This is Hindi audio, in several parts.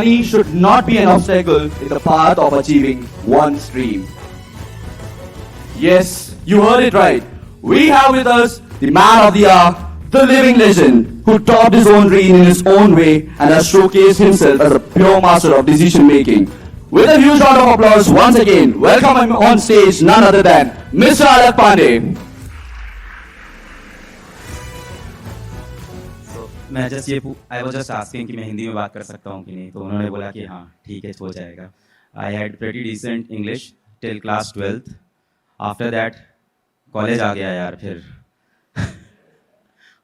money should not be an obstacle in the path of achieving one's dream. Yes, you heard it right. We have with us the man of the hour, the living legend, who topped his own dream in his own way and has showcased himself as a pure master of decision making. With a huge round of applause, once again, welcome him on stage, none other than Mr. Alak Pandey. मैं आई वाज जस्ट आस्किंग कि मैं हिंदी में बात कर सकता हूँ कि नहीं, तो उन्होंने बोला कि हाँ ठीक है, हो जाएगा. I had pretty decent English till class 12th. After that college आ गया यार फिर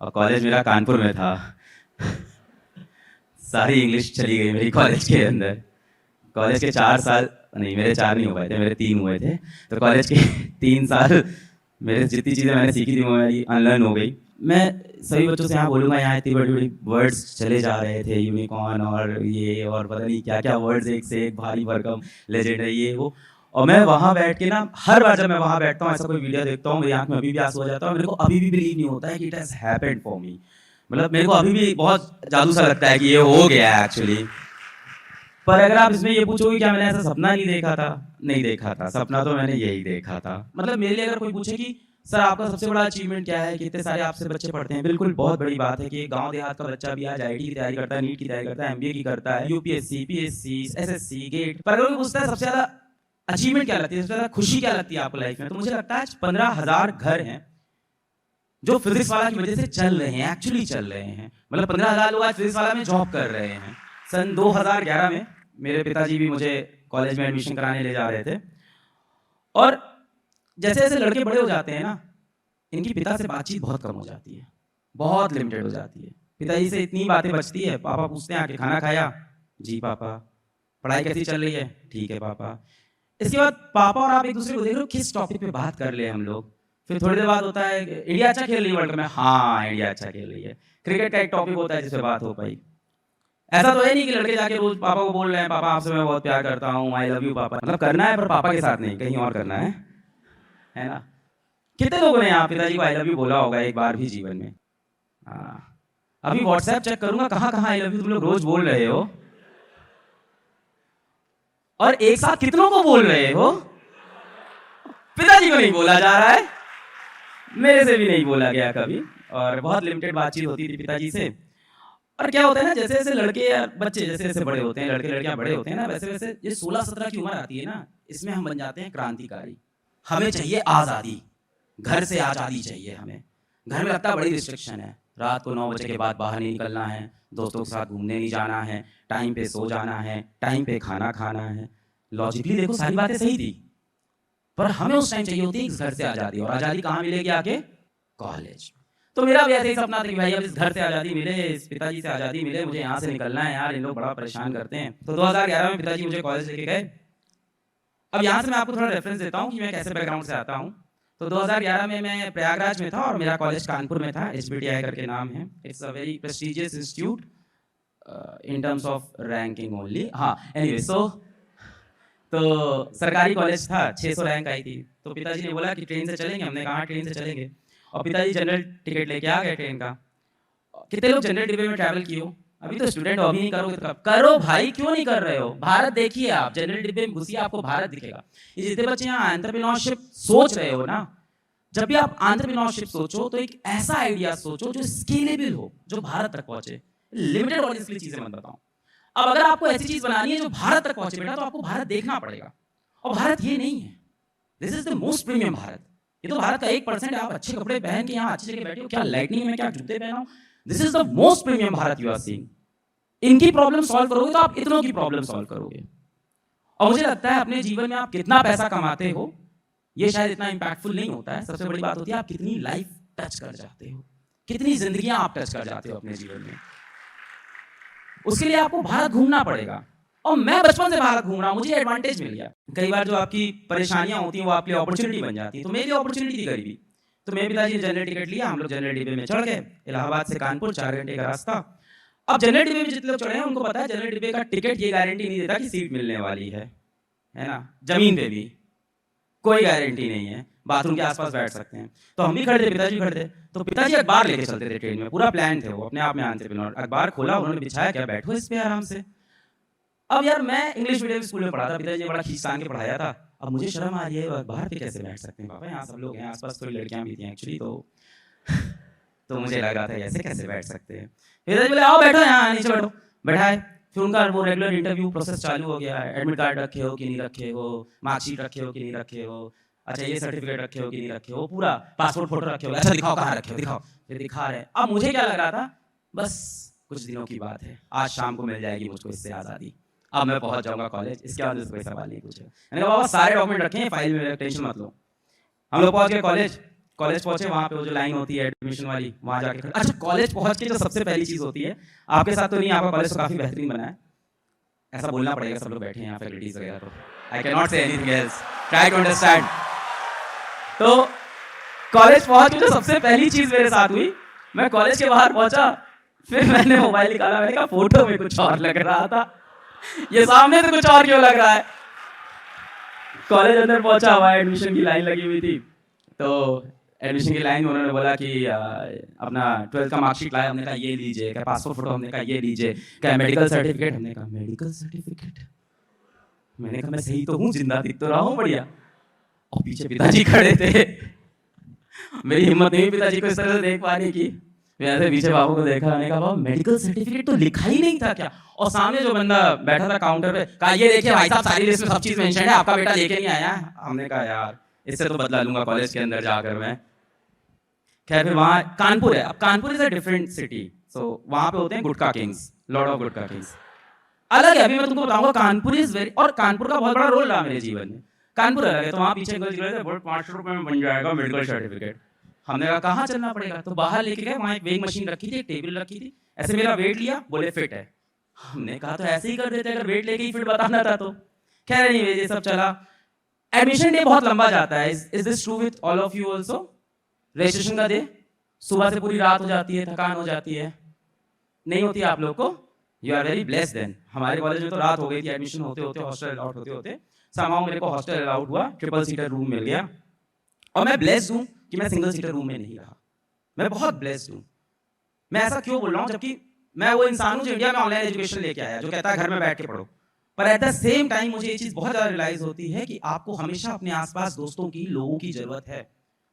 और कॉलेज मेरा कानपुर में था. सारी इंग्लिश चली गई मेरी कॉलेज के अंदर. कॉलेज के 4 साल नहीं, मेरे 4 नहीं हो पाए थे, मेरे 3 हुए थे. तो कॉलेज के 3 साल मेरे जितनी चीज़ें मैंने सीखी थी वो मेरी अनलर्न हो गई. मैं सभी बच्चों से यहाँ बोलूँगा, यहाँ इतनी बड़ी बड़ी वर्ड्स चले जा रहे थे, यूनिकॉर्न और ये और पता नहीं क्या क्या वर्ड्स, एक से एक भारी भरकम, लेजेंडरी ये वो. और मैं वहाँ बैठ के ना, हर बार जब मैं वहाँ बैठता हूँ, ऐसा कोई वीडियो देखता हूँ, मेरी आँख में अभी भी आंसू हो जाता है. मेरे को अभी भी बिलीव नहीं होता है कि it has happened for me. मतलब मेरे को अभी भी बहुत जादू सा लगता है कि ये हो गया है एक्चुअली. पर अगर आप इसमें ये पूछोगे क्या मैंने ऐसा सपना नहीं देखा था, नहीं देखा था. सपना तो मैंने यही देखा था. मतलब मेरे लिए अगर कोई पूछे कि सर आपका सबसे बड़ा अचीवमेंट क्या है, कि इतने सारे आपसे बच्चे पढ़ते हैं, बिल्कुल बहुत बड़ी बात है कि गांव देहात का बच्चा भी आज आईआईटी की तैयारी करता है, नीट की तैयारी करता है, एमबीए की करता है, यूपीएससी, पीएससी, एसएससी, गेट. पर अगर कोई पूछता है सबसे ज्यादा अचीवमेंट क्या लगती है, सबसे ज्यादा खुशी क्या लगती है आपको लाइफ में, तो मुझे लगता है आज 15,000 घर हैं जो फिजिक्स वाला की वजह से चल रहे हैं, एक्चुअली चल रहे हैं. मतलब 15,000 लोग आज फिजिक्स वाला में जॉब कर रहे हैं. सन 2011 में मेरे पिताजी भी मुझे कॉलेज में एडमिशन कराने ले जा रहे थे. और जैसे जैसे लड़के बड़े हो जाते हैं ना, इनकी पिता से बातचीत बहुत कम हो जाती है, बहुत लिमिटेड हो जाती है. पिताजी से इतनी बातें बचती है, पापा पूछते हैं आके खाना खाया, जी पापा. पढ़ाई कैसी चल रही है, ठीक है पापा. इसके बाद पापा और आप एक दूसरे को देख रहे हो, किस टॉपिक पे बात कर ले हम लोग. फिर थोड़ी देर बाद होता है इंडिया अच्छा खेल रही है वर्ल्ड में, हाँ इंडिया अच्छा खेल रही है. क्रिकेट का एक टॉपिक होता है जिसपे बात हो पाई. ऐसा तो है नहीं कि लड़के जाके रोज पापा को बोल रहे हैं पापा आपसे मैं बहुत प्यार करता हूँ, आई लव यू पापा. मतलब करना है पर पापा के साथ नहीं, कहीं और करना है ना. कितने लोगों ने यहाँ पिताजी को आई लव यू बोला होगा एक बार भी जीवन में. हाँ, अभी व्हाट्सएप चेक करूंगा, कहाँ कहाँ आई लव यू तुम लोग रोज बोल रहे हो, और एक साथ कितनों को बोल रहे हो. पिताजी को नहीं बोला जा रहा है, मेरे से भी नहीं बोला गया कभी, और बहुत लिमिटेड बातचीत होती थी पिताजी से. और क्या होता है ना, जैसे जैसे लड़के या बच्चे जैसे जैसे बड़े होते हैं, लड़के लड़कियां बड़े होते हैं ना, वैसे वैसे ये 16-17 की उम्र आती है ना, इसमें हम बन जाते हैं क्रांतिकारी. हमें चाहिए आज़ादी, घर से आज़ादी चाहिए हमें. घर में लगता है बड़ी रिस्ट्रिक्शन है, रात को 9 बजे के बाद बाहर नहीं निकलना है, दोस्तों के साथ घूमने नहीं जाना है, टाइम पे सो जाना है, टाइम पे खाना खाना है. लॉजिकली देखो सारी बातें सही थी, पर हमें उस टाइम चाहिए होती है इस घर से आज़ादी. और आज़ादी कहाँ मिलेगी आके, कॉलेज. तो मेरा भी ऐसे ही सपना था कि भाई अब इस घर से आज़ादी मिले, इस पिताजी से आज़ादी मिले, मुझे यहाँ से निकलना है यार, इन लोग बड़ा परेशान करते हैं. तो 2011 में पिताजी मुझे कॉलेज लेके गए. अब यहाँ से मैं आपको थोड़ा रेफरेंस देता हूँ कि मैं कैसे बैकग्राउंड से आता हूँ. तो 2011 में मैं प्रयागराज में था और मेरा कॉलेज कानपुर में था, एचबीटीआई करके नाम है. It's a very prestigious institute in terms of ranking only. हाँ एनीवे, सो तो सरकारी कॉलेज था, 600 रैंक आई थी. तो पिताजी ने बोला कि ट्रेन से चलेंगे, हमने कहा ट्रेन से चलेंगे. और पिताजी जनरल टिकट लेके आ गए ट्रेन का. कितने लोग जनरल डिब्बे में ट्रैवल किए हो, अभी तो स्टूडेंट हो, अभी नहीं करोगे तो कब करो भाई, क्यों नहीं कर रहे हो. भारत देखिए आप, जनरल डिब्बे में घुसिए आपको भारत दिखेगा. ये जितने बच्चे यहाँ एंटरप्रेन्योरशिप सोच रहे हो ना, जब भी आप एंटरप्रेन्योरशिप सोचो तो एक ऐसा आइडिया सोचो जो स्केलेबल हो, जो भारत तक पहुंचे. लिमिटेड ऑडियंस के लिए चीजें मत बताओ. अब अगर आपको ऐसी चीज बनानी है जो भारत तक पहुंचे बेटा, तो आपको भारत देखना पड़ेगा. और भारत ये नहीं है, this is the most premium Bharat. ये तो भारत का 1% है. आप अच्छे कपड़े पहन के यहाँ अच्छी जगह बैठे हो, क्या लाइटनिंग में क्या जूते पहना हो. This is the most premium Bharat you are seeing. इनकी प्रॉब्लम सॉल्व करोगे तो आप इतनों की प्रॉब्लम सॉल्व करोगे. और मुझे लगता है अपने जीवन में आप कितना पैसा कमाते हो ये शायद इतना इंपैक्टफुल नहीं होता है. सबसे बड़ी बात होती है आप कितनी लाइफ टच कर जाते हो, कितनी जिंदगियां आप टच कर जाते हो अपने जीवन में. उसके लिए आपको भारत घूमना पड़ेगा. और मैं बचपन से भारत घूम रहा हूँ, मुझे एडवांटेज मिल गया. कई बार जो आपकी परेशानियां होती हैं वो आपके लिए अपॉर्चुनिटी बन जाती है. तो मेरी अपॉर्चुनिटी थी गरीबी. तो मेरे पिताजी ने जनरल टिकट लिया, हम लोग जनरल डिब्बे में चढ़ गए. इलाहाबाद से कानपुर 4 घंटे का रास्ता. अब जनरल डिब्बे में जितने लोग चढ़े हैं उनको पता है जनरल डिब्बे का टिकट ये गारंटी नहीं देता कि सीट मिलने वाली है ना. जमीन पे भी कोई गारंटी नहीं है, बाथरूम के आसपास बैठ सकते हैं. तो हम भी खड़े थे, पिताजी खड़े थे. तो पिताजी अखबार लेके चलते थे ट्रेन में, पूरा प्लान थे वो, अपने आप में एंटरप्रेन्योर. अखबार खोला, उन्होंने बिछाया, क्या बैठो इस पे आराम से. अब यार मैं इंग्लिश मीडियम स्कूल में पढ़ा था, पिताजी ने बड़ा खींच-तान के पढ़ाया था। अब मुझे शर्म आ रही है, बाहर पे कैसे बैठ सकते हैं पापा, यहाँ सब लोग हैं, आस-पास थोड़ी लड़कियाँ भी थी एक्चुअली, तो मुझे लग रहा था ऐसे कैसे बैठ सकते हैं। पिताजी बोले आओ बैठो यहाँ, नीचे बैठो। बैठाए, फिर उनका वो रेगुलर इंटरव्यू प्रोसेस चालू हो गया। एडमिट कार्ड रखे हो कि नहीं रखे हो, मार्कशीट रखे हो कि नहीं रखे हो, अच्छा ये सर्टिफिकेट रखे हो कि नहीं रखे हो, पूरा पासपोर्ट फोटो रखे हो, अच्छा दिखाओ कहाँ रखे हो, दिखाओ। फिर दिखा रहे हैं। अब मुझे क्या लग रहा था, बस कुछ दिनों की बात है, आज शाम को मिल जाएगी मुझको इससे आज़ादी, अब मैं पहुंच जाऊंगा कॉलेज, इसके बाद मुझसे कोई सवाल नहीं पूछेगा। मैंने कहा बाबा सारे डॉक्यूमेंट रखे हैं फाइल में, टेंशन मत लो। हम लोग पहुंच गए कॉलेज। कॉलेज पहुंचे, वहाँ पे वो जो लाइन होती है एडमिशन वाली, वहाँ जाके अच्छा कॉलेज पहुंच के जो सबसे पहली चीज़ होती है, आपके साथ तो नहीं, आपका कॉलेज तो काफ़ी बेहतरीन बना है, ऐसा बोलना पड़ेगा, सब लोग बैठे हैं यहाँ फैकल्टीज वगैरह, तो I can not say anything else, try to understand. तो कॉलेज पहुंच के जो सबसे पहली चीज़ मेरे साथ हुई, मैं कॉलेज के बाहर पहुंचा, फिर मैंने मोबाइल निकाला, मैंने कहा फोटो में कुछ और लग रहा था, ये सामने से कुछ और क्यों लग रहा है। कॉलेज अंदर पहुंचा, वहाँ एडमिशन की लाइन लगी हुई थी, तो एडमिशन की लाइन में उन्होंने बोला कि अपना 12th का मार्कशीट लाया, हमने कहा ये लीजिए, क्या पासपोर्ट फोटो, हमने कहा ये लीजिए, क्या मेडिकल सर्टिफिकेट, हमने कहा मेडिकल सर्टिफिकेट, मैंने कहा मैं सही तो हूँ, जिंदा दिख तो रहा हूँ बढ़िया। और पीछे पिताजी खड़े थे, मेरी हिम्मत नहीं हुई पिताजी को इस तरह से देख पाने की। मैं ऐसे पीछे बाबू को देखा, मैंने कहा बाबू मेडिकल सर्टिफिकेट तो लिखा ही नहीं था क्या। और सामने जो बंदा बैठा था काउंटर पे, कहा ये देखिए भाई साहब सारी लिस्ट में सब चीज मेंशन है, आपका बेटा लेके नहीं आया। हमने कहा यार इससे तो बदला लूंगा कॉलेज के अंदर जाकर मैं। खैर फिर वहाँ कानपुर है, अब Kanpur is a different city, so वहाँ पे होते हैं gutkha kings, lord of gutkha kings अलग है। अभी मैं तुमको बताऊंगा कानपुर इज वेरी, और कानपुर का बहुत बड़ा रोल रहा मेरे जीवन में। कानपुर अलग है, तो वहाँ पीछे बहुत 500 रुपए में बन जाएगा मेडिकल सर्टिफिकेट। हमने कहा कहाँ चलना पड़ेगा, तो बाहर लेके गए, वहाँ एक वेइंग मशीन रखी थी, एक टेबल रखी थी, ऐसे मेरा वेट लिया, बोले फिट है। हमने कहा तो ऐसे ही कर देते, अगर वेट लेके ही फिट बताना था तो। खैर नहीं, ये सब चला। एडमिशन डे बहुत लंबा जाता है, is this true with all of you also. Registration का डे सुबह से पूरी रात हो जाती है, थकान हो जाती है, नहीं होती आप लोग को? You are very blessed then. हमारे कॉलेज में तो रात हो गई थी, एडमिशन होते होते, हॉस्टल अलाउट होते होते, समाओ मेरे को हॉस्टल अलाउट हुआ, 3 सीटर रूम मिल गया। और मैं ब्लेस्ड हूँ कि मैं सिंगल सीटर रूम में नहीं रहा, मैं बहुत ब्लेस्ड हूँ। मैं ऐसा क्यों बोल रहा हूँ, जबकि मैं वो इंसान हूँ जो इंडिया में ऑनलाइन एजुकेशन लेके आया, जो कहता है घर में बैठ के पढ़ो। पर एट द सेम टाइम मुझे ये चीज़ बहुत ज़्यादा रियलाइज होती है कि आपको हमेशा अपने आसपास दोस्तों की, लोगों की जरूरत है।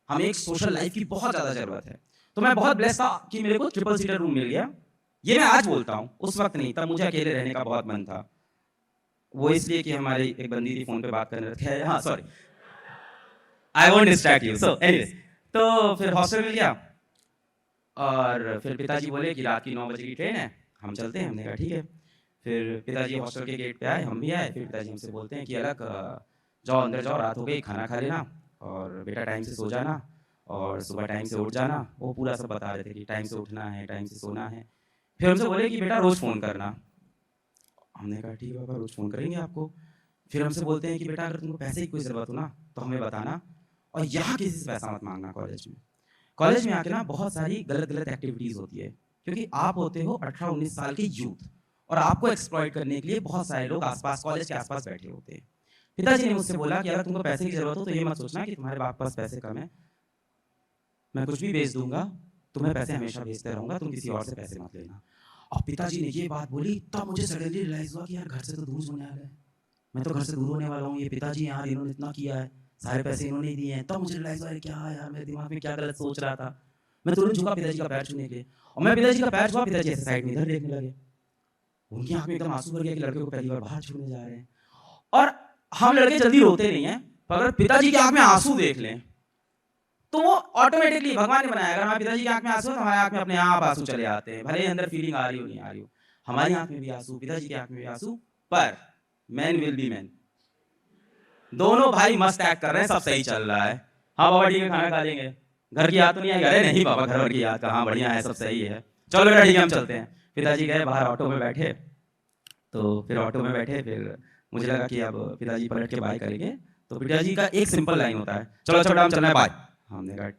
हमें एक सोशल लाइफ की बहुत ज़्यादा जरूरत है। तो मैं बहुत ब्लेस्ड था कि मेरे को 3 सीटर रूम मिल गया। ये मैं आज बोलता हूँ, उस वक्त नहीं, तब मुझे अकेले रहने का बहुत मन था। वो इसलिए कि हमारी एक बंदी थी, फोन पे बात करने रखे, हाँ sorry, I won't distract you. So anyways, तो फिर हॉस्टल मिल गया, और फिर पिताजी बोले कि रात की 9 बजे की ट्रेन है, हम चलते हैं। हमने कहा ठीक है। फिर पिताजी हॉस्टल के गेट पे आए, हम भी आए। फिर पिताजी हमसे बोलते हैं कि अलग जाओ, अंदर जाओ, रात हो गई, खाना खा लेना, और बेटा टाइम से सो जाना, और सुबह टाइम से उठ जाना। वो पूरा सब बता रहे थे कि टाइम से उठना है, टाइम से सोना है। फिर हमसे बोले कि बेटा रोज़ फ़ोन करना। हमने कहा ठीक है पापा, रोज़ फ़ोन करेंगे आपको। फिर हमसे बोलते हैं कि बेटा अगर तुमको पैसे की कोई ज़रूरत हो ना तो हमें बताना, और यहाँ किसी से पैसा मत मांगना कॉलेज में। कॉलेज में आके ना बहुत सारी गलत गलत एक्टिविटीज़ होती है, क्योंकि आप होते हो 18-19 साल के यूथ, और आपको एक्सप्लॉइट करने के लिए बहुत सारे लोग आसपास, कॉलेज के आसपास बैठे होते हैं। पिताजी ने मुझसे बोला कि अगर तुमको पैसे की ज़रूरत हो तो ये मत सोचना कि तुम्हारे बाप पास पैसे कम है, मैं कुछ भी भेज दूंगा, तुम्हें पैसे हमेशा भेजते रहूंगा, तुम किसी और से पैसे मत लेना। और पिताजी ने ये बात बोली, तब मुझे सडनली रियलाइज हुआ कि यार घर से तो दूर होने वाला है, मैं तो घर से दूर होने वाला हूँ। ये पिताजी यार इन्होंने इतना किया है, सारे पैसे इन्होंने ही दिए हैं। तब मुझे रियलाइज हुआ क्या यार, मेरे दिमाग में क्या गलत सोच रहा था। मैं तुरंत झुका पिताजी का पैर छूने के लिए, और मैं पिताजी का पैर छुआ, पिताजी ऐसे साइड में इधर देखने लगे। उनकी आंख में एकदम आंसू भर गया कि लड़के को पहली बार बाहर छूने जा रहे हैं। और हम लड़के जल्दी रोते नहीं हैं, पर अगर पिताजी की आंख में आंसू देख लें तो वो ऑटोमेटिकली भगवान ने बनाया। अगर हमारे पिताजी की आंख में आंसू है तो हमारे आंख में अपने आप आंसू चले आते हैं, भले ही अंदर फीलिंग आ रही हो नहीं आ रही हो। हमारी आंख में भी आंसू, पिताजी की आंख में भी आंसू। पर मैन विल बी मैन, दोनों भाई मस्त एक्ट कर रहे हैं, सब सही चल रहा है। हाँ बाबा ठीक है, खाना खा लेंगे, घर की याद तो नहीं आई? अरे नहीं बाबा, घर की याद कहाँ, बढ़िया है, सब सही है, चलो बेटा ठीक है हम चलते हैं। पिताजी गए बाहर, ऑटो में बैठे, तो फिर ऑटो में बैठे, फिर मुझे लगा कि अब पिताजी पलट के बाय करेंगे, तो पिताजी का एक सिंपल लाइन होता है, चलो छोटा हम चलना है बाय। हमने कहा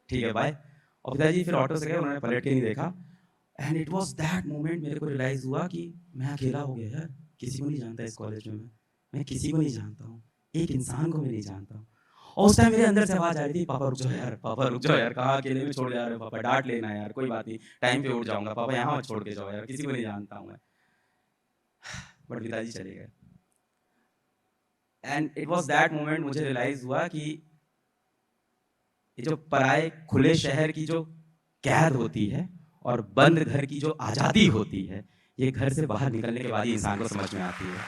ठीक है बाय। और पिताजी फिर ऑटो से गए, उन्होंने पलट के नहीं देखा। And it was that moment मेरे को रियलाइज हुआ कि मैं अकेला हो गया यार, किसी को नहीं जानता इस कॉलेज में, मैं किसी को नहीं जानता हूँ, एक इंसान को मैं नहीं जानता हूँ। और उस टाइम मेरे अंदर से आवाज आ रही थी, पापा रुक जाओ यार, पापा रुक जाओ यार, कहाँ अकेले में छोड़ जा रहे हो पापा, डांट लेना यार, कोई बात नहीं, टाइम पे उठ जाऊंगा पापा, यहाँ मत छोड़ के जाओ यार, किसी को नहीं जानता हूँ मैं। बट पिताजी चले गए। And it was that moment मुझे रियलाइज हुआ कि ये जो पराए खुले शहर की जो कैद होती है और बंद घर की जो आजादी होती है, ये घर से बाहर निकलने के बाद ही इंसान को समझ में आती है।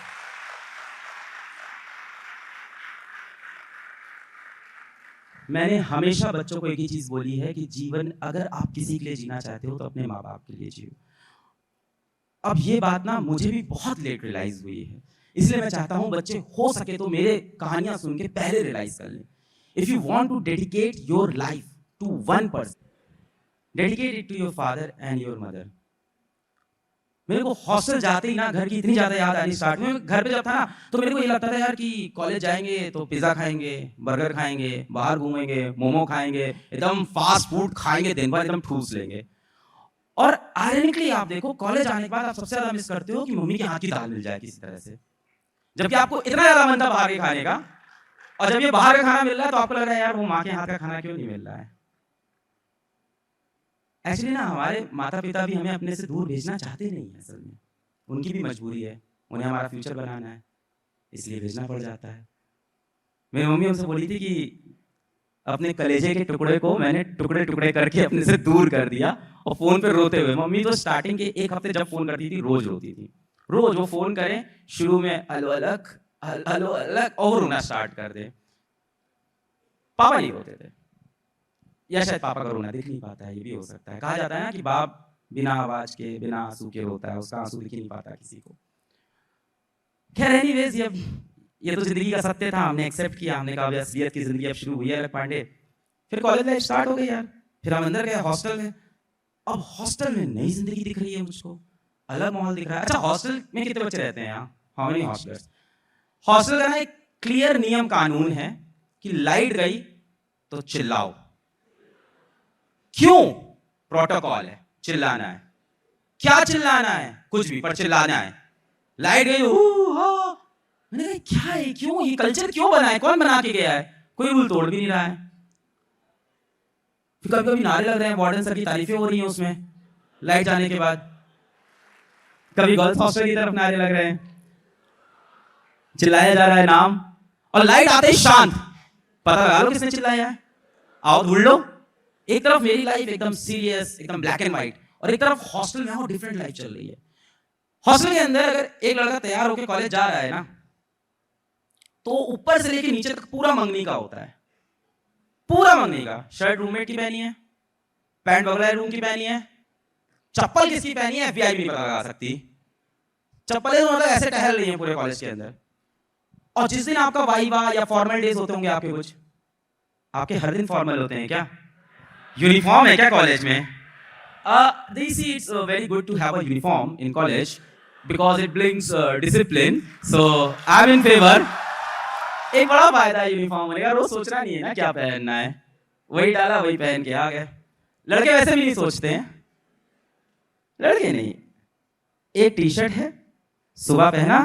मैंने हमेशा बच्चों को एक ही चीज बोली है कि जीवन अगर आप किसी के लिए जीना चाहते हो तो अपने माँ बाप के लिए जियो। अब ये बात ना मुझे भी बहुत लेट रियलाइज हुई है, इसलिए मैं चाहता हूं बच्चे हो सके तो मेरे कहानियां सुन के पहले रियलाइज कर लें। If you want to dedicate your life to one person, dedicate it to your father and your mother. मेरे को हॉस्टल जाते ही ना घर की इतनी ज्यादा याद आनी स्टार्ट हुई। घर पे जब था ना तो मेरे को ये लगता था यार कि कॉलेज जाएंगे तो पिज्जा खाएंगे, बर्गर खाएंगे, बाहर घूमेंगे, मोमो खाएंगे, एकदम फास्ट फूड खाएंगे, दिन भर एकदम ठूस लेंगे। और आयरनिकली आप देखो कॉलेज आने के बाद आप सबसे ज्यादा मिस करते हो कि मम्मी के हाथ की दाल मिल जाए किसी तरह से, जबकि आपको इतना ज्यादा मन था बाहर के खाने का, और जब ये बाहर का खाना मिल रहा है तो आपको लग रहा है यार वो माँ के हाथ का खाना क्यों नहीं मिल रहा है। एक्चुअली ना हमारे माता पिता भी हमें अपने से दूर भेजना चाहते नहीं है, असल में उनकी भी मजबूरी है, उन्हें हमारा फ्यूचर बनाना है, इसलिए भेजना पड़ जाता है। मेरी मम्मी हमसे बोली थी कि अपने कलेजे के टुकड़े को मैंने टुकड़े टुकड़े करके अपने से दूर कर दिया, और फोन पे रोते हुए। मम्मी तो स्टार्टिंग के एक हफ्ते जब फोन करती थी रोज रोती थी, रोज वो फोन करें, शुरू में अलो अलग अलो अलग और रोना स्टार्ट कर दे। पापा नहीं रोते थे, या शायद पापा का रोना दिख नहीं पाता है, ये भी हो सकता है। कहा जाता है ना कि बाप बिना आवाज के बिना आंसू के रोता है, उसका आंसू दिख ही नहीं पाता किसी को। खैर एनीवेज, ये तो जिंदगी का सत्य था, हमने एक्सेप्ट किया, हमने कहा असलियत की जिंदगी अब शुरू हुई है अलग पांडे। फिर कॉलेज लाइफ स्टार्ट हो गई यार, फिर हम अंदर गए हॉस्टल में। अब हॉस्टल में नई जिंदगी दिख रही है मुझको, अलग माहौल दिख रहा है। अच्छा हॉस्टल में कितने बच्चे रहते हैं यहाँ? How many hostellers? हॉस्टल का ना एक क्लियर नियम कानून है कि लाइट गई तो चिल्लाओ। क्यों? प्रोटोकॉल है, चिल्लाना है। क्या चिल्लाना है? कुछ भी, पर चिल्लाना है। लाइट गई, मैंने कहा क्या है, क्यों, ये कल्चर क्यों बना है, कौन बना के गया है? कोई रूल तोड़ भी नहीं रहा है। फिर कभी कभी नारे लग रहे हैं, वार्डन सर की तारीफें हो रही हैं उसमें लाइट जाने के बाद। कभी गर्ल्स हॉस्टल की तरफ नारे लग रहे हैं, चिल्लाया जा रहा है नाम, और लाइट आते ही शांत। पता लगा लो किसने चिल्लाया है, आओ ढूंढ लो। एक तरफ मेरी लाइफ एकदम सीरियस, एकदम ब्लैक एंड व्हाइट, और एक तरफ हॉस्टल में डिफरेंट लाइफ चल रही है। हॉस्टल के अंदर अगर एक लड़का तैयार होकर कॉलेज जा रहा है ना, तो ऊपर से लेके नीचे तक पूरा मंगनी का होता है, पूरा मंगनी का। शर्ट रूममेट की पहनी है, पैंट बगल रूम की पहनी है, चप्पल किसकी पहनी है FBI भी नहीं पता लगा सकती। चप्पलें तो मतलब ऐसे टहल रही हैं पूरे कॉलेज के अंदर। और जिस दिन आपका वाइवा या फॉर्मल डेज होते होंगे आपके, कुछ आपके हर दिन फॉर्मल होते हैं क्या? यूनिफॉर्म है क्या कॉलेज में? They see it's very good to have a uniform in college because it brings discipline. So I'm in favor. एक बड़ा फायदा है यूनिफॉर्म होने का, रोज सोचना नहीं है ना क्या पहनना है, वही डाला वही पहन के आ गए। लड़के वैसे भी नहीं सोचते हैं, लड़के नहीं। एक टी शर्ट है, सुबह पहना,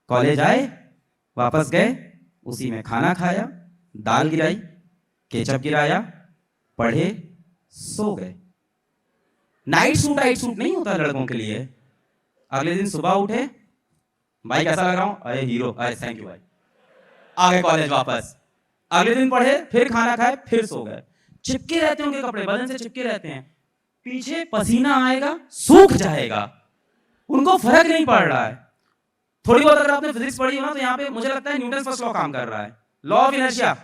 कॉलेज आए, वापस गए, उसी में खाना खाया, दाल गिराई, केचप गिराया, पढ़े, सो गए। नाइट सूट नहीं होता लड़कों के लिए। अगले दिन सुबह उठे, भाई कैसा लग रहा हूं? अरे हीरो, अरे थैंक यू भाई। आ गए कॉलेज वापस, अगले दिन पढ़े, फिर खाना खाए, फिर सो गए। चिपके रहते होंगे कपड़े, बदन से चिपके रहते हैं, पीछे पसीना आएगा, सूख जाएगा, उनको फर्क नहीं पड़ रहा है। थोड़ी बहुत अगर आपने फिजिक्स पढ़ी हो ना, तो यहाँ पे मुझे लगता है न्यूटन फर्स्ट लॉ काम कर रहा है, लॉ ऑफ इनर्शिया।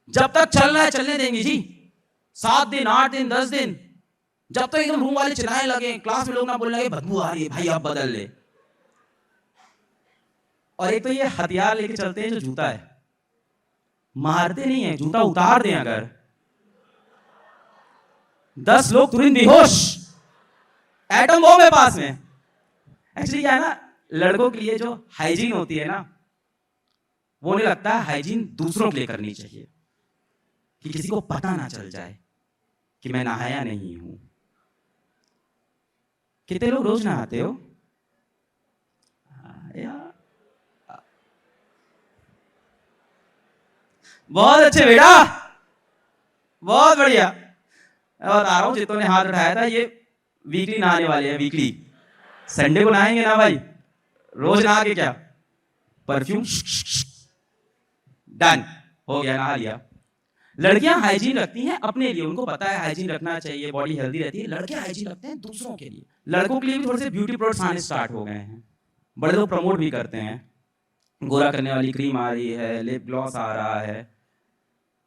जब तक चल रहा है चलने देंगे जी, 7 दिन 8 दिन 10 दिन, जब तक एकदम रूम वाले चिल्लाने लगे, क्लास में लोग ना बोलने लगे बदबू आ रही है भाई अब बदल ले। और एक तो ये हथियार लेके चलते हैं जो जूता है, मारते नहीं है, जूता उतार दें अगर 10 लोग तुरंत बेहोश, एटम बॉम्ब है पास में। एक्चुअली क्या है ना, लड़कों के लिए जो हाइजीन होती है ना, वो नहीं लगता है हाइजीन दूसरों के लिए करनी चाहिए, कि किसी को पता ना चल जाए कि मैं नहाया नहीं हूं। कितने लोग रोज नहाते हो? बहुत अच्छे बेटा, बहुत बढ़िया। मैं बता रहा हूं, जितनों ने हाथ उठाया था ये वीकली नहाने वाले हैं, वीकली। संडे को नहाएंगे ना भाई, रोज नहा के क्या परफ्यूम डन हो गया, नहा लिया। लड़कियां हाइजीन रखती हैं अपने लिए, उनको पता है हाइजीन रखना चाहिए, बॉडी हेल्दी रहती है। लड़के हाइजीन रखते हैं दूसरों के लिए। लड़कों के लिए भी थोड़े से ब्यूटी प्रोडक्ट्स आने स्टार्ट हो गए हैं, बड़े लोग प्रमोट भी करते हैं। गोरा करने वाली क्रीम आ रही है, लिप ग्लॉस आ रहा है,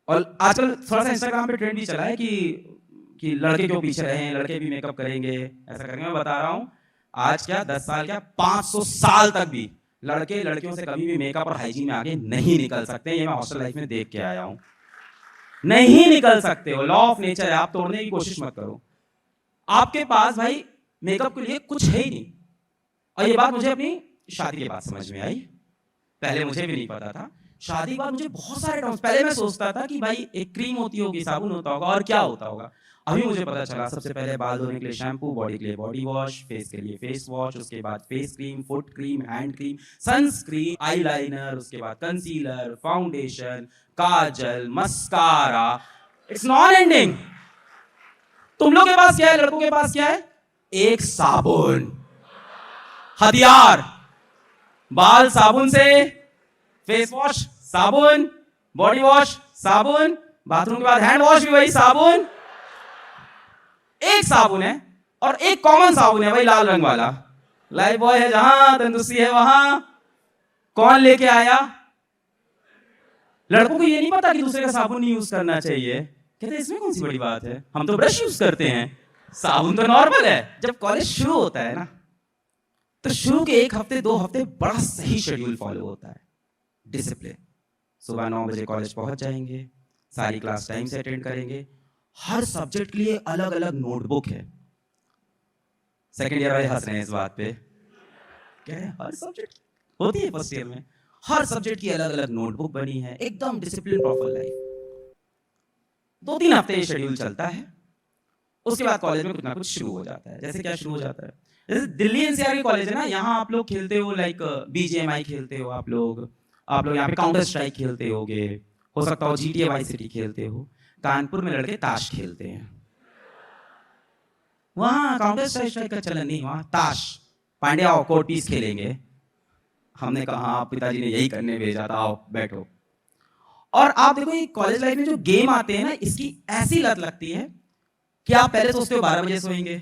और आजकल थोड़ा सा इंस्टाग्राम पे ट्रेंड भी चला है कि लड़के क्यों पीछे रहे हैं, लड़के भी मेकअप करेंगे, ऐसा करेंगे। मैं बता रहा हूँ, आज क्या 10 साल क्या 500 साल तक भी लड़के लड़कियों से कभी भी मेकअप और हाइजीन में आगे नहीं निकल सकते। ये मैं हॉस्टल लाइफ में देख के आया हूँ, नहीं निकल सकते हो। लॉ ऑफ नेचर है, आप तोड़ने की कोशिश मत करो। आपके पास भाई मेकअप के लिए कुछ है ही नहीं। और ये बात मुझे अपनी शादी के बाद समझ में आई, पहले मुझे भी नहीं पता था। शादी के बाद मुझे बहुत सारे टर्म्स, पहले मैं सोचता था कि भाई एक क्रीम होती होगी, साबुन होता होगा, और क्या होता होगा। अभी मुझे पता चला सबसे पहले बाल धोने के लिए शैम्पू, बॉडी के लिए बॉडी वॉश, फेस के लिए फेस वॉश, उसके बाद face cream, foot cream, hand cream, sunscreen, eyeliner, उसके बाद concealer, foundation, Kajal, mascara. It's non ending. तुम लोग के पास क्या है, लड़कों के पास क्या है? एक साबुन, हथियार। बाल साबुन से, फेस वॉश साबुन, बॉडी वॉश साबुन, बाथरूम के बाद हैंड वॉश भी वही साबुन। एक साबुन है, और एक कॉमन साबुन है, वही लाल रंग वाला। लाइफ बॉय है जहां, तंदुरुस्ती है वहां। कौन लेके आया? लड़कों को ये नहीं पता कि दूसरे का साबुन नहीं यूज करना चाहिए। कहते इसमें कौन सी बड़ी बात है, हम तो ब्रश यूज करते हैं, साबुन तो नॉर्मल है। जब कॉलेज शुरू होता है ना, तो शुरू के 1 हफ्ते 2 हफ्ते बड़ा सही शेड्यूल फॉलो होता है, डिसिप्लिन। सुबह 9 बजे कॉलेज पहुंच जाएंगे, सारी क्लास टाइम से अटेंड करेंगे। हर सब्जेक्ट के लिए अलग अलग नोटबुक है। सेकंड ईयर वाले हंस रहे हैं इस बात पे, कह रहे हैं हर सब्जेक्ट होती है फर्स्ट ईयर में। हर सब्जेक्ट की अलग अलग नोटबुक बनी है, एकदम डिसिप्लिन प्रॉपर लाइफ। 2-3 हफ्ते ये शेड्यूल चलता है। उसके बाद कॉलेज में कुछ ना कुछ शुरू हो जाता है। जैसे क्या शुरू हो जाता है, जैसे दिल्ली एनसीआर के कॉलेज है ना, यहाँ आप लोग खेलते हो लाइक बीजीएमआई खेलते हो, आप लोग यहाँ पे काउंटर स्ट्राइक खेलते होगे, हो सकता हो GTA वाई सिटी खेलते हो। कानपुर में लड़के ताश खेलते हैं। वहां काउंटर स्ट्राइक का चलन नहीं, वहां ताश, पांड्या आओ कोर्ट पीस खेलेंगे। हमने कहा हाँ, पिताजी ने यही करने भेजा था, आओ बैठो। और आप देखो ये कॉलेज लाइफ में जो गेम आते हैं ना, इसकी ऐसी लत लगती है कि आप पहले सोचते हो 12 बजे सोएंगे,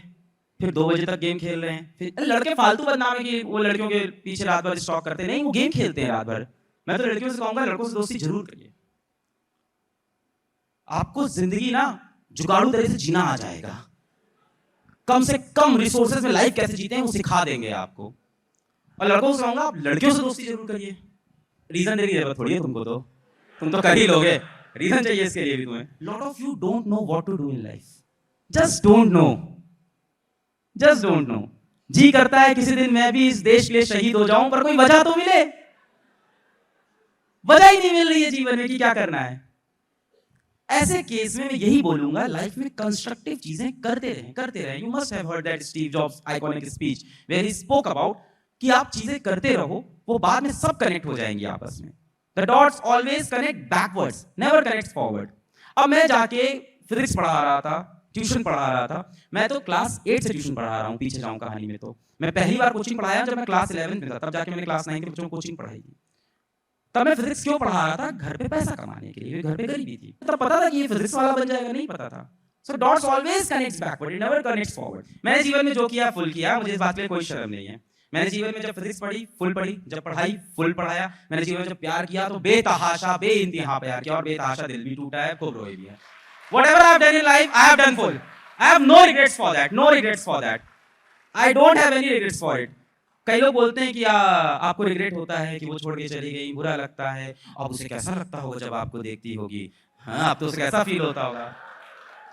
फिर 2 बजे तक गेम खेल रहे हैं। फिर लड़के फालतू बदनाम है कि वो लड़कियों के पीछे रात भर स्टॉक करते नहीं, वो गेम खेलते हैं रात भर। मैं तो लड़कियों से कहूंगा लड़कों से दोस्ती जरूर करिए, आपको जिंदगी ना जुगाड़ू तरह से जीना आ जाएगा। कम से कम रिसोर्सेज में लाइफ कैसे जीते हैं वो सिखा देंगे आपको। और लड़कों से कहूंगा आप लड़कियों से दोस्ती जरूर करिए। रीजन देने की जरूरत थोड़ी है तुमको, तो तुम तो कर ही लोगे। रीजन चाहिए इसके लिए भी तुम्हें। Lot of you don't know what to do in life, just don't know, just don't know. जी करता है किसी दिन मैं भी इस देश के लिए शहीद हो जाऊं, पर कोई वजह तो मिले। वजह ही नहीं मिल रही है जीवन में कि क्या करना है। ऐसे केस में मैं यही बोलूंगा, लाइफ में कंस्ट्रक्टिव चीजें करते रहें। You must have heard that Steve Jobs iconic speech where he spoke about कि आप चीजें करते रहो, वो बाद में सब कनेक्ट हो जाएंगी आपस में। The dots always connect backwards, never connect forward. अब मैं जाके फिजिक्स पढ़ा रहा था, ट्यूशन पढ़ा रहा था। मैं तो क्लास 8 से ट्यूशन पढ़ा रहा हूँ, पीछे जाऊँ कहानी में। तो मैं पहली बार कोचिंग पढ़ाया जब मैं क्लास 11 में था, तब जाके मैंने क्लास 9 के बच्चों को कोचिंग पढ़ाई थी। तब मैं फिजिक्स क्यों पढ़ा रहा था? घर पे पैसा कमाने के लिए, घर पे गरीबी थी। तब पता था कि ये फिजिक्स वाला बन जाएगा, नहीं पता था। So dots always connects backward, it never connects forward. मैंने जीवन में जो किया फुल किया, मुझे इस बात पे कोई शर्म नहीं है। मैंने जीवन में जब फिजिक्स पढ़ी फुल पढ़ी, जब पढ़ाई फुल पढ़ाया। मैंने जीवन में जब प्यार किया तो बेतहाशा बेइंतहा प्यार किया, और बेतहाशा दिल भी टूटा है, खूब रोए भी है। Whatever I have done in life, I have done full. I have no regrets for that. No regrets for that. I don't have any regrets for it. कई लोग बोलते हैं कि आपको रिग्रेट होता है कि वो छोड़ के चली गई, बुरा लगता है। अब उसे कैसा लगता होगा जब आपको देखती होगी? हाँ, अब तो उसे कैसा फील होता होगा?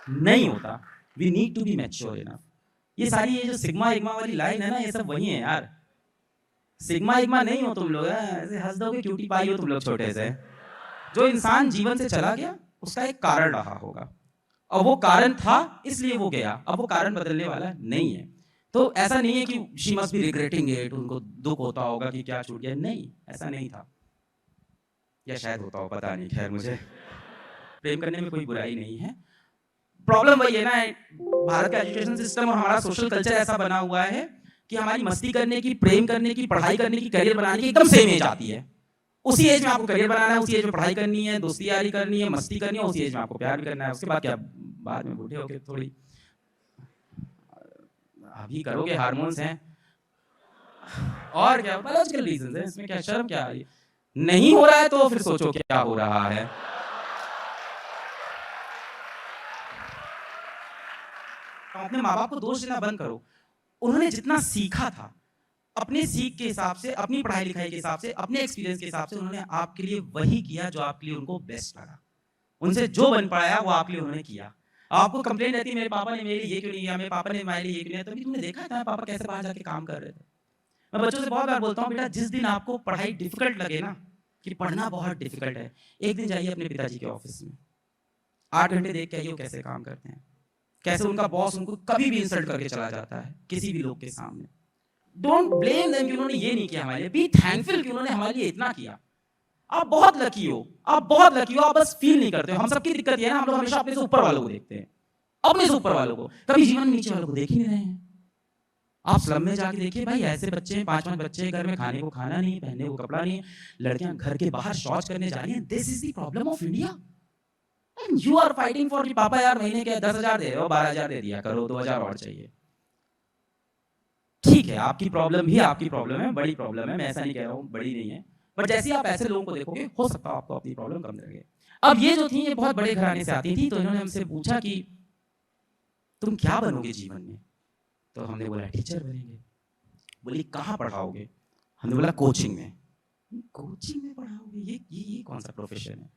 नहीं होता। We need to be mature enough. ये सारी ये जो सिग्मा इग्मा वाली लाइन है ना, ये सब वही है यार। सिग्मा इग्मा नहीं हो तुम लोग, ऐसे हंस दोगे, क्यूटी पाई हो तुम लोग छोटे से। जो इंसान जीवन से चला गया उसका एक कारण रहा होगा, और वो कारण था इसलिए वो गया। अब वो कारण बदलने वाला नहीं है। तो ऐसा नहीं है कि she must be regretting it, उनको दुख होता होगा कि क्या छूट गया। नहीं, ऐसा नहीं था, या शायद होता हो, पता नहीं। खैर, मुझे प्रेम करने में कोई बुराई नहीं है। प्रॉब्लम वही है ना, भारत का एजुकेशन सिस्टम और हमारा सोशल कल्चर ऐसा बना हुआ है कि हमारी मस्ती करने की, प्रेम करने की, पढ़ाई करने की, करियर बनाने की एकदम सेम एज आती है। उसी एज में आपको करियर बनाना है, उसी एज में पढ़ाई करनी है, दोस्ती यारी करनी है, मस्ती करनी है, उसी एज में आपको प्यार भी करना है। उसके बाद क्या, बाद में बूढ़े होके थोड़ी अभी करोगे, हार्मोन्स हैं और क्या, बायोलॉजिकल रीजंस है, इसमें क्या शर्म क्या आ रही है? नहीं हो रहा है तो फिर सोचो क्या हो रहा है। अपने माँ बाप को दोष देना बंद करो। उन्होंने जितना सीखा था अपने सीख के हिसाब से, अपनी पढ़ाई लिखाई के हिसाब से, अपने एक्सपीरियंस के हिसाब से उन्होंने आपके लिए वही किया जो आपके लिए उनको बेस्ट लगा। उनसे जो बन पाया वो आपके लिए उन्होंने किया। आपको कंप्लेंट रहती है मेरे पापा ने मेरे लिए ये क्यों नहीं किया, मेरे पापा ने मेरे लिए ये क्यों नहीं किया, तभी तुमने देखा था पापा कैसे बाहर जाके काम कर रहे थे। मैं बच्चों से बहुत बार बोलता हूँ, बेटा जिस दिन आपको पढ़ाई डिफिकल्ट लगे ना, कि पढ़ना बहुत डिफिकल्ट है, एक दिन जाइए अपने पिताजी के ऑफिस में, 8 घंटे देख के आइए वो कैसे काम करते हैं, कैसे उनका बॉस उनको कभी भी इंसल्ट करके चला जाता है किसी भी लोग के सामने। डोंट ब्लेम देम कि उन्होंने ये नहीं किया हमारे लिए, बी थैंकफुल कि उन्होंने हमारे लिए इतना किया। आप बहुत लकी हो, आप बहुत लकी हो, आप बस फील नहीं करते हो। हम सबकी दिक्कत ये है ना, हम लोग हमेशा अपने से ऊपर वालों को देखते हैं, अपने से ऊपर वालों को, कभी जीवन में नीचे वालों को देख ही नहीं रहे हैं। आप स्लम में जाके देखिए भाई, ऐसे बच्चे हैं, 5-5 बच्चे हैं घर में, खाने को खाना नहीं, पहनने को कपड़ा नहीं, लड़कियां घर के बाहर शौच करने जा रही हैं। This is the problem of India and you are fighting for कि पापा यार महीने के 10,000 दे रहे हो, 12,000 दे दिया करो, 2,000 और चाहिए। ठीक है, आपकी प्रॉब्लम भी आपकी प्रॉब्लम है, बड़ी प्रॉब्लम है, मैं ऐसा नहीं कह रहा हूँ बड़ी नहीं है, बट जैसे आप ऐसे लोगों को देखोगे हो सकता है आपको अपनी प्रॉब्लम कम लगे। अब ये जो थी ये बहुत बड़े घराने से आती थी, तो इन्होंने हमसे पूछा कि तुम क्या बनोगे जीवन में? तो हमने बोला टीचर बनेंगे। बोली कहाँ पढ़ाओगे? हमने बोला कोचिंग में। कोचिंग में पढ़ाओगे? ये कौन सा प्रोफेशन है?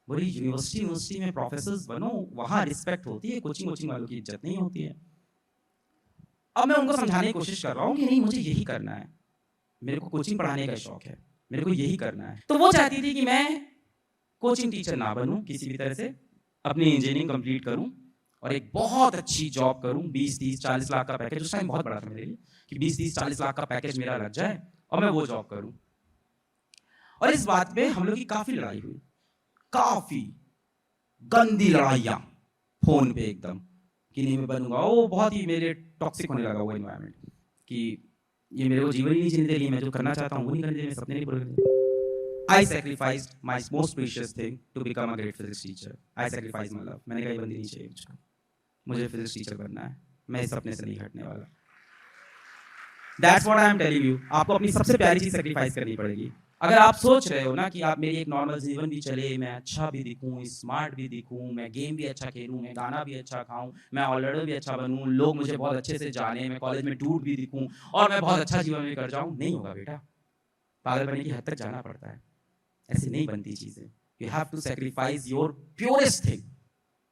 बोली यूनिवर्सिटी में प्रोफेसर्स बनो, वहाँ रिस्पेक्ट होती है, कोचिंग वालों की इज्जत नहीं होती है। अब मैं उनको समझाने की कोशिश कर रहा हूँ कि नहीं मुझे यही करना है, मेरे को कोचिंग पढ़ाने का शौक है, मेरे को यही करना है। तो वो चाहती थी कि मैं कोचिंग टीचर ना बनूं, किसी भी तरह से अपनी इंजीनियरिंग कंप्लीट करूं और एक बहुत अच्छी जॉब करूं, 20-30-40 लाख का पैकेज, उस टाइम बहुत बड़ा था मेरे लिए कि 20-30-40 लाख का पैकेज मेरा लग जाए और मैं वो जॉब करूं। और इस बात पे हम लोग की काफी लड़ाई हुई, काफी गंदी लड़ाइयां फोन पे एकदम, कि नहीं मैं बनूंगा। वो बहुत ही मेरे टॉक्सिक होने लगा वो एनवायरनमेंट, कि ये मेरे को जीवन ही नहीं जीने दे रही, मैं जो करना चाहता हूँ वो नहीं करने दे रही, सपने नहीं पूरे करने दे रही। I sacrificed my most precious thing to become a great physics teacher. I sacrificed my love. मैंने कहा ये बंदी नहीं चाहिए मुझको, मुझे फिजिक्स टीचर बनना है, मैं इस सपने से नहीं हटने वाला। That's what I am telling you. आपको अपनी सबसे प्यारी चीज सेक्रीफाइस करनी पड़ेगी। अगर आप सोच रहे हो ना कि आप मेरी एक नॉर्मल जीवन भी चले, मैं अच्छा भी दिखूं, स्मार्ट भी दिखूं, मैं गेम भी अच्छा खेलूं, मैं गाना भी अच्छा खाऊं, मैं ऑलराउंडर भी अच्छा बनूं, लोग मुझे बहुत अच्छे से जाने, मैं कॉलेज में टूट भी दिखूं और मैं बहुत अच्छा जीवन भी कर जाऊं, नहीं होगा बेटा। पागल बनने की हद तक जाना पड़ता है, ऐसे नहीं बनती चीजें। You have to sacrifice your purest thing,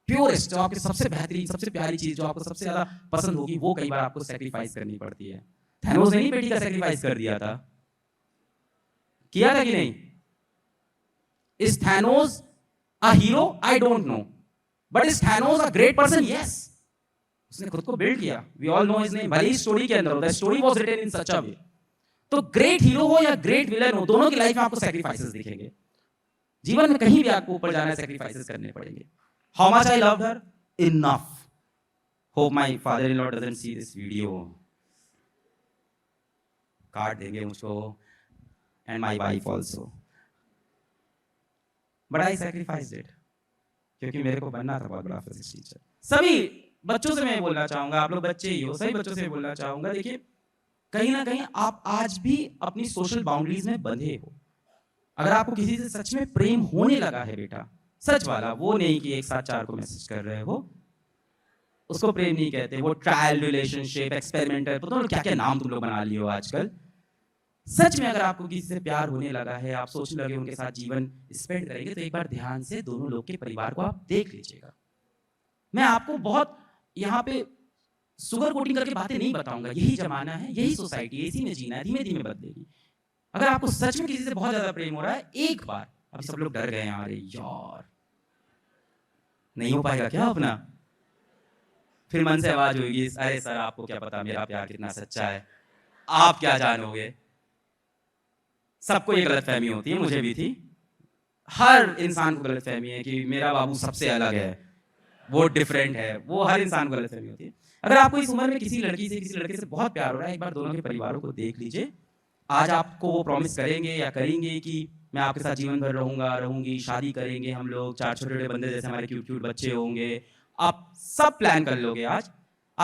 purest, जो आपकी सबसे बेहतरीन, सबसे प्यारी चीज, जो आपको सबसे ज्यादा पसंद होगी, वो कई बार आपको सेक्रीफाइस करनी पड़ती है। थैनोस ने नहीं बेटी का सेक्रीफाइस कर दिया था, किया था कि नहीं? Is Thanos a hero? I don't know, but is Thanos a great person? Yes, उसने खुद को बिल्ड किया, we all know his name, भले ही स्टोरी के अंदर होता है, story was written in such a way. तो ग्रेट हीरो हो या ग्रेट विलन हो, दोनों की लाइफ में आपको सैक्रिफाइसेस दिखेंगे। जीवन में कहीं भी आपको ऊपर जाना है, सैक्रिफाइसेस करने पड़ेंगे। How much I loved her? Enough. Hope my father in law doesn't see this video, काट देंगे मुझको, and my wife also, but I sacrificed it, क्योंकि मेरे को बनना था बहुत बड़ा फिजिक्स टीचर। सभी बच्चों से मैं बोलना चाहूंगा, आप लोग बच्चे ही हो, सभी बच्चों से बोलना चाहूंगा, देखिए कहीं ना कहीं आप आज भी अपनी सोशल बाउंड्रीज में बंधे हो। अगर आपको किसी से सच में प्रेम होने लगा है बेटा, सच वाला, वो नहीं कि एक साथ 4 को मैसेज कर रहे हो, उसको प्रेम नहीं कहते, वो ट्रायल रिलेशनशिप, एक्सपेरिमेंटल, पता नहीं क्या क्या नाम तुम लोग बना लिए हो आजकल। सच में अगर आपको किसी से प्यार होने लगा है, आप सोचने लगे उनके साथ जीवन स्पेंड करेंगे, तो एक बार ध्यान से दोनों लोग के परिवार को आप देख लीजिएगा। मैं आपको बहुत यहाँ पे सुगर कोटिंग करके बातें नहीं बताऊंगा, यही जमाना है, यही सोसाइटी है, इसी में जीना है, धीमे धीमे बदलेगी। अगर आपको सच में किसी से बहुत ज्यादा प्रेम हो रहा है, एक बार, अभी सब लोग डर गए हैं, अरे यार नहीं हो पाएगा क्या अपना, फिर मन से आवाज होगी, अरे सर आपको क्या पता मेरा प्यार कितना सच्चा है, आप क्या जानोगे। सबको ये गलतफहमी होती है, मुझे भी थी, हर इंसान को गलतफहमी है कि मेरा बाबू सबसे अलग है, वो डिफरेंट है, वो हर इंसान को गलतफहमी होती है। अगर आपको इस उम्र में किसी लड़की से किसी लड़के से बहुत प्यार हो रहा है, एक बार दोनों के परिवारों को देख लीजिए। आज आपको वो प्रॉमिस करेंगे या करेंगे कि मैं आपके साथ जीवन भर रहूंगा, रहूंगी, शादी करेंगे हम लोग, 4 छोटे-छोटे बंदे जैसे हमारे क्यूट क्यूट बच्चे होंगे। आप सब प्लान कर लोगे आज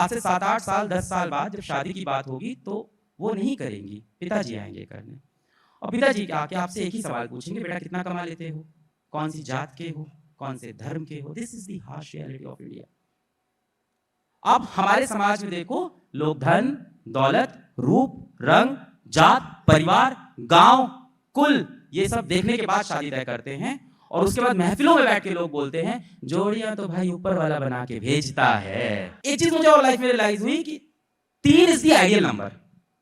से 7-8 साल 10 साल बाद जब शादी की बात होगी तो वो नहीं करेंगी, पिताजी आएंगे करने। और पिताजी आके आपसे एक ही सवाल पूछेंगे, बेटा कितना कमा लेते हो, कौन सी जात के हो, कौन से धर्म के हो। This is the harsh reality of India. अब हमारे समाज में देखो, लोग धन, दौलत, रूप, रंग, जात, परिवार, गांव, कुल, ये सब देखने के बाद शादी तय करते हैं। और उसके बाद महफिलों में बैठ के लोग बोलते हैं जोड़ियां तो भाई ऊपर वाला बना के भेजता है। एक चीज मुझे और लाइफ में रियलाइज हुई कि 3 is the ideal number.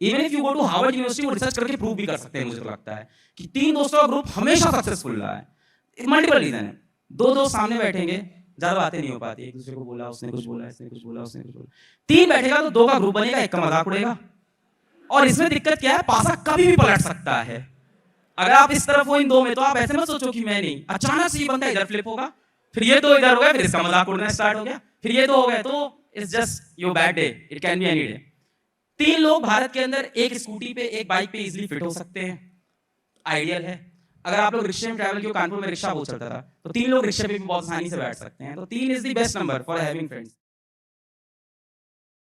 Even if you go to Harvard University, वो रिसर्च करके प्रूव भी कर सकते हैं, मुझे तो लगता है कि 3 दोस्तों का ग्रुप हमेशा सक्सेसफुल रहा है। मल्टीपल रीजन है। 2 दोस्त सामने बैठेंगे, ज्यादा बातें नहीं हो पाती, एक दूसरे को बोला, उसने कुछ बोला, इसने कुछ बोला, उसने कुछ बोला। 3 बैठेगा तो 2 का ग्रुप बनेगा, एक का मजाक उड़ेगा। और इसमें दिक्कत क्या है, पासा कभी भी पलट सकता है। अगर आप इस तरफ हो इन 2 में, तो आप ऐसे मत सोचो कि मैं नहीं, अचानक से ये बंदा इधर फ्लिप होगा, फिर ये 2 इधर हो गया, फिर इसका मजाक उड़ना स्टार्ट हो गया, फिर ये 2 हो गए, तो it's just your bad day, it can be any day. 3 लोग भारत के अंदर एक स्कूटी पे, एक बाइक पे इजीली फिट हो सकते हैं, आइडियल है। अगर आप लोग रिक्शे में ट्रैवल किया, कानपुर में रिक्शा बहुत चलता था, तो 3 लोग रिक्शे पे भी बहुत आसानी से बैठ सकते हैं। तो 3 is the best number for having friends.